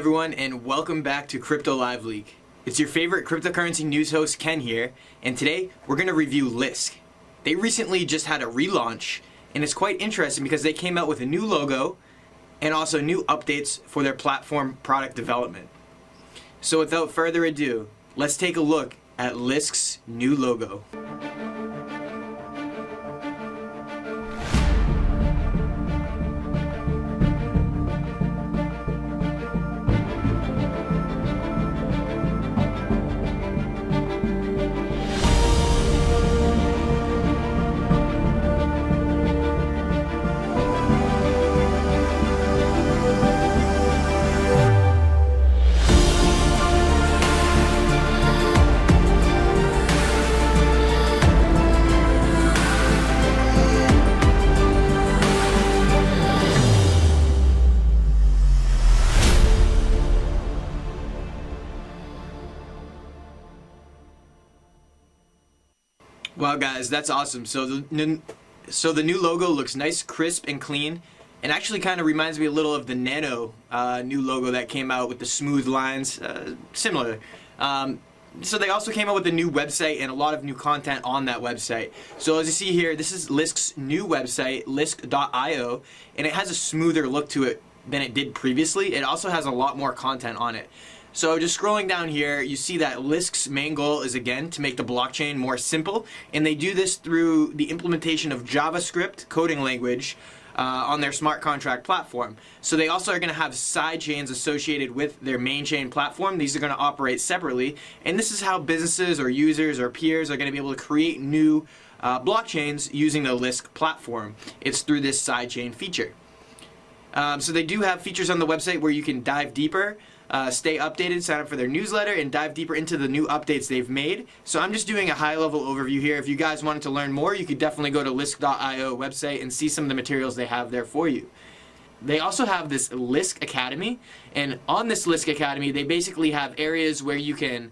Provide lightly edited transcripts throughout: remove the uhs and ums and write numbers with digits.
everyone, and welcome back to Crypto Live Leak. It's your favorite cryptocurrency news host, Ken here, and today we're going to review LISK. They recently just had a relaunch, and it's quite interesting because they came out with a new logo and also new updates for their platform product development. So without further ado, let's take a look at LISK's new logo. Wow guys, that's awesome. So the new logo looks nice, crisp, and clean, and actually kind of reminds me a little of the Nano new logo that came out with the smooth lines, similar. So they also came out with a new website and a lot of new content on that website. So as you see here, this is LISK's new website, lisk.io, and it has a smoother look to it than it did previously. It also has a lot more content on it. So just scrolling down here, you see that LISK's main goal is again to make the blockchain more simple, and they do this through the implementation of JavaScript coding language on their smart contract platform. So they also are going to have side chains associated with their main chain platform. These are going to operate separately, and this is how businesses or users or peers are going to be able to create new blockchains using the LISK platform. It's through this sidechain feature. So they do have features on the website where you can dive deeper, stay updated, sign up for their newsletter, and dive deeper into the new updates they've made. So I'm just doing a high-level overview here. If you guys wanted to learn more, you could definitely go to lisk.io website and see some of the materials they have there for you. They also have this LISK Academy, and on this LISK Academy, they basically have areas where you can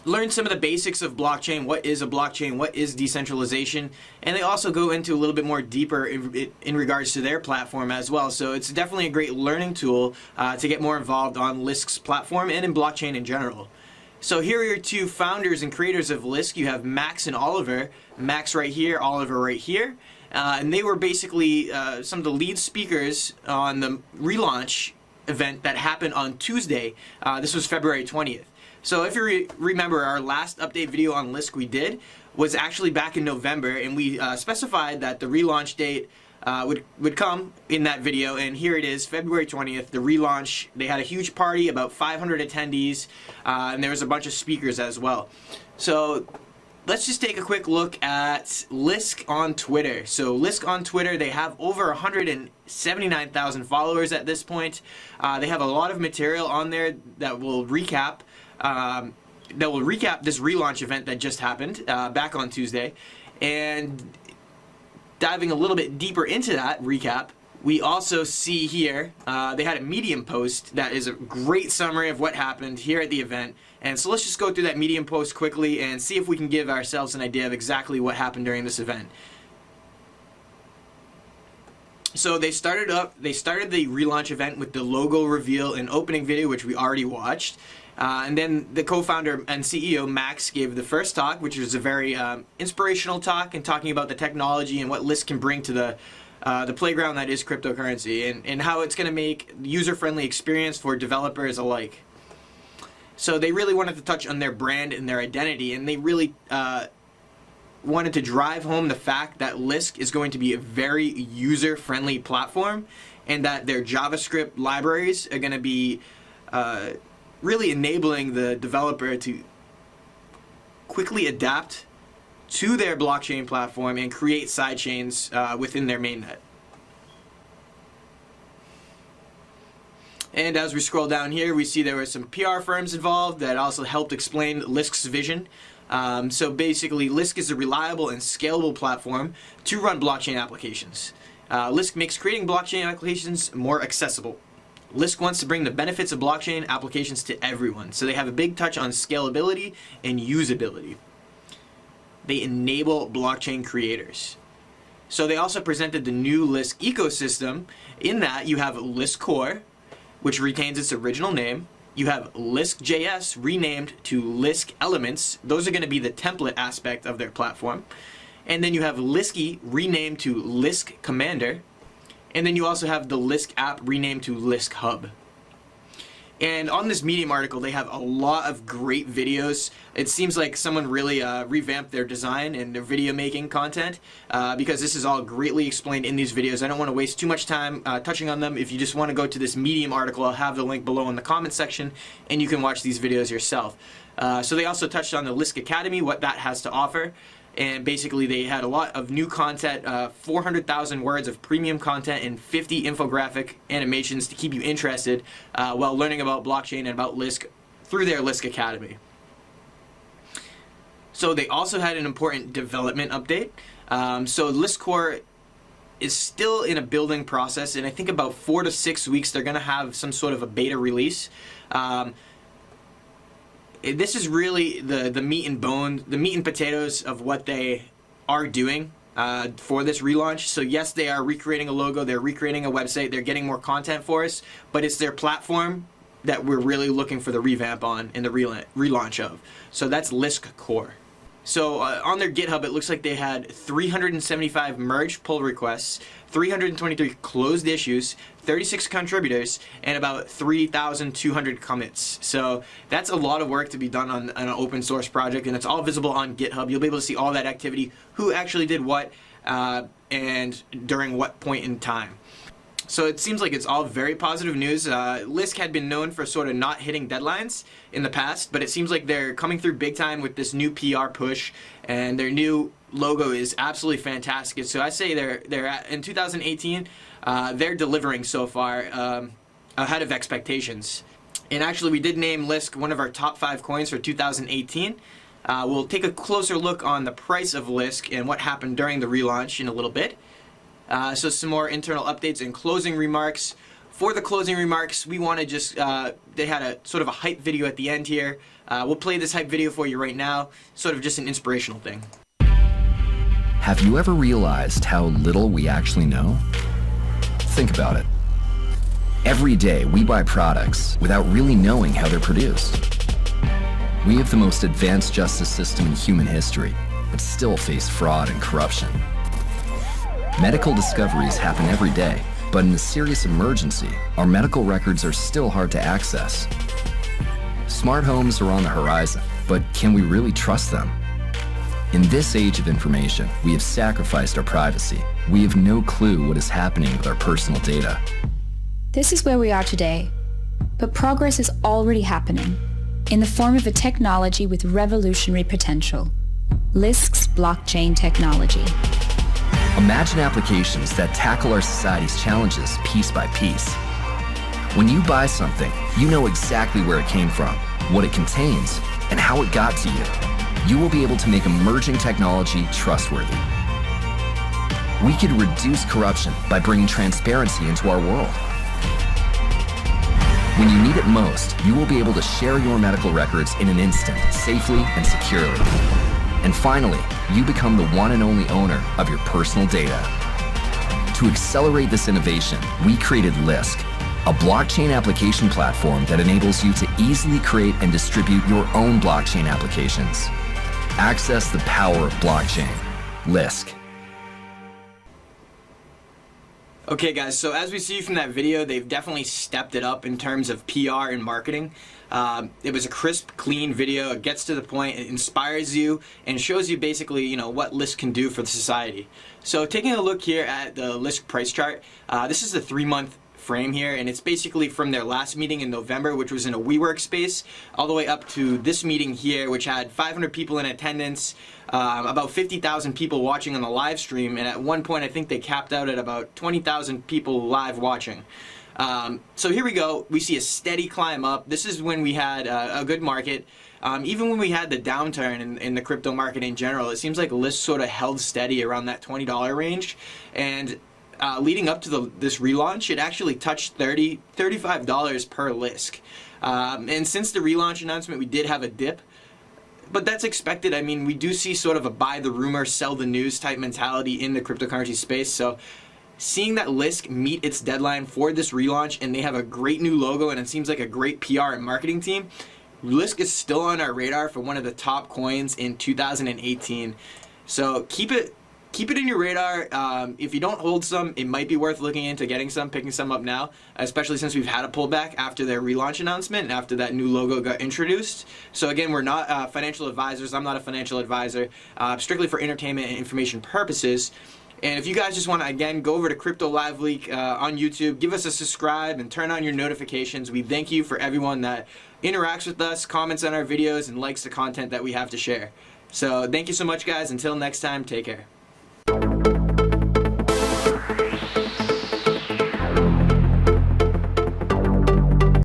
learn some of the basics of blockchain. What is a blockchain? What is decentralization? And they also go into a little bit more deeper in regards to their platform as well. So it's definitely a great learning tool to get more involved on LISK's platform and in blockchain in general. So here are your two founders and creators of LISK. You have Max and Oliver. Max right here, Oliver right here. And they were basically some of the lead speakers on the relaunch event that happened on Tuesday. This was February 20th. So if you remember, our last update video on LISK we did was actually back in November, and we specified that the relaunch date would come in that video, and here it is, February 20th, the relaunch. They had a huge party, about 500 attendees, and there was a bunch of speakers as well. So let's just take a quick look at LISK on Twitter. So LISK on Twitter, they have over 179,000 followers at this point. They have a lot of material on there that will recap this relaunch event that just happened back on Tuesday. And diving a little bit deeper into that recap, we also see here they had a Medium post that is a great summary of what happened here at the event. And so let's just go through that Medium post quickly and see if we can give ourselves an idea of exactly what happened during this event. So they started the relaunch event with the logo reveal and opening video, which we already watched. And then the co-founder and CEO, Max, gave the first talk, which was a very inspirational talk and talking about the technology and what LISK can bring to the playground that is cryptocurrency, and how it's going to make user-friendly experience for developers alike. So they really wanted to touch on their brand and their identity, and they really wanted to drive home the fact that LISK is going to be a very user-friendly platform, and that their JavaScript libraries are going to be really enabling the developer to quickly adapt to their blockchain platform and create sidechains within their mainnet. And as we scroll down here, we see there were some PR firms involved that also helped explain LISK's vision. So basically, LISK is a reliable and scalable platform to run blockchain applications. LISK makes creating blockchain applications more accessible. LISK wants to bring the benefits of blockchain applications to everyone, so they have a big touch on scalability and usability. They enable blockchain creators. So they also presented the new LISK ecosystem. In that, you have LISK Core, which retains its original name. You have LISK.js renamed to LISK Elements. Those are going to be the template aspect of their platform. And then you have LISKy renamed to LISK Commander. And then you also have the LISK app renamed to LISK Hub. And on this Medium article, they have a lot of great videos. It seems like someone really revamped their design and their video making content because this is all greatly explained in these videos. I don't want to waste too much time touching on them. If you just want to go to this Medium article, I'll have the link below in the comment section and you can watch these videos yourself. So they also touched on the LISK Academy, what that has to offer. And basically they had a lot of new content, 400,000 words of premium content and 50 infographic animations to keep you interested while learning about blockchain and about LISK through their LISK Academy. So they also had an important development update. So LISK Core is still in a building process, and I think about 4 to 6 weeks they're going to have some sort of a beta release. This is really the meat and bones, the meat and potatoes of what they are doing for this relaunch. So yes, they are recreating a logo, they're recreating a website, they're getting more content for us, but it's their platform that we're really looking for the revamp on and the relaunch of. So that's LISK Core. So on their GitHub, it looks like they had 375 merge pull requests, 323 closed issues, 36 contributors, and about 3,200 commits. So that's a lot of work to be done on an open source project, and it's all visible on GitHub. You'll be able to see all that activity, who actually did what, and during what point in time. So it seems like it's all very positive news. LISK had been known for sort of not hitting deadlines in the past, but it seems like they're coming through big time with this new PR push, and their new logo is absolutely fantastic. So I say they're at, in 2018, they're delivering so far ahead of expectations. And actually, we did name LISK one of our top 5 coins for 2018. We'll take a closer look on the price of LISK and what happened during the relaunch in a little bit. So some more internal updates and closing remarks. For the closing remarks, we want to just, they had a sort of a hype video at the end here. We'll play this hype video for you right now, sort of just an inspirational thing. Have you ever realized how little we actually know? Think about it. Every day we buy products without really knowing how they're produced. We have the most advanced justice system in human history, but still face fraud and corruption. Medical discoveries happen every day, but in a serious emergency, our medical records are still hard to access. Smart homes are on the horizon, but can we really trust them? In this age of information, we have sacrificed our privacy. We have no clue what is happening with our personal data. This is where we are today, but progress is already happening in the form of a technology with revolutionary potential, LISK's blockchain technology. Imagine applications that tackle our society's challenges piece by piece. When you buy something, you know exactly where it came from, what it contains, and how it got to you. You will be able to make emerging technology trustworthy. We could reduce corruption by bringing transparency into our world. When you need it most, you will be able to share your medical records in an instant, safely and securely. And finally, you become the one and only owner of your personal data. To accelerate this innovation, we created LISK, a blockchain application platform that enables you to easily create and distribute your own blockchain applications. Access the power of blockchain. LISK. Okay guys, so as we see from that video, they've definitely stepped it up in terms of PR and marketing. It was a crisp, clean video. It gets to the point, it inspires you, and shows you basically, you know, what LISK can do for the society. So taking a look here at the LISK price chart, this is the 3-month frame here, and it's basically from their last meeting in November, which was in a WeWork space, all the way up to this meeting here, which had 500 people in attendance, about 50,000 people watching on the live stream, and at one point I think they capped out at about 20,000 people live watching. So here we go. We see a steady climb up. This is when we had a good market. Even when we had the downturn in the crypto market in general, it seems like LISK sort of held steady around that $20 range, and leading up to this relaunch, it actually touched $35 per LISK. And since the relaunch announcement, we did have a dip, but that's expected. I mean, we do see sort of a buy the rumor, sell the news type mentality in the cryptocurrency space. So seeing that LISK meet its deadline for this relaunch, and they have a great new logo, and it seems like a great PR and marketing team, LISK is still on our radar for one of the top coins in 2018. So keep it in your radar. If you don't hold some, it might be worth looking into getting some, picking some up now, especially since we've had a pullback after their relaunch announcement and after that new logo got introduced. So again, we're not financial advisors. I'm not a financial advisor, strictly for entertainment and information purposes. And if you guys just want to, again, go over to Crypto Live Leak on YouTube, give us a subscribe and turn on your notifications. We thank you for everyone that interacts with us, comments on our videos, and likes the content that we have to share. So thank you so much, guys. Until next time, take care.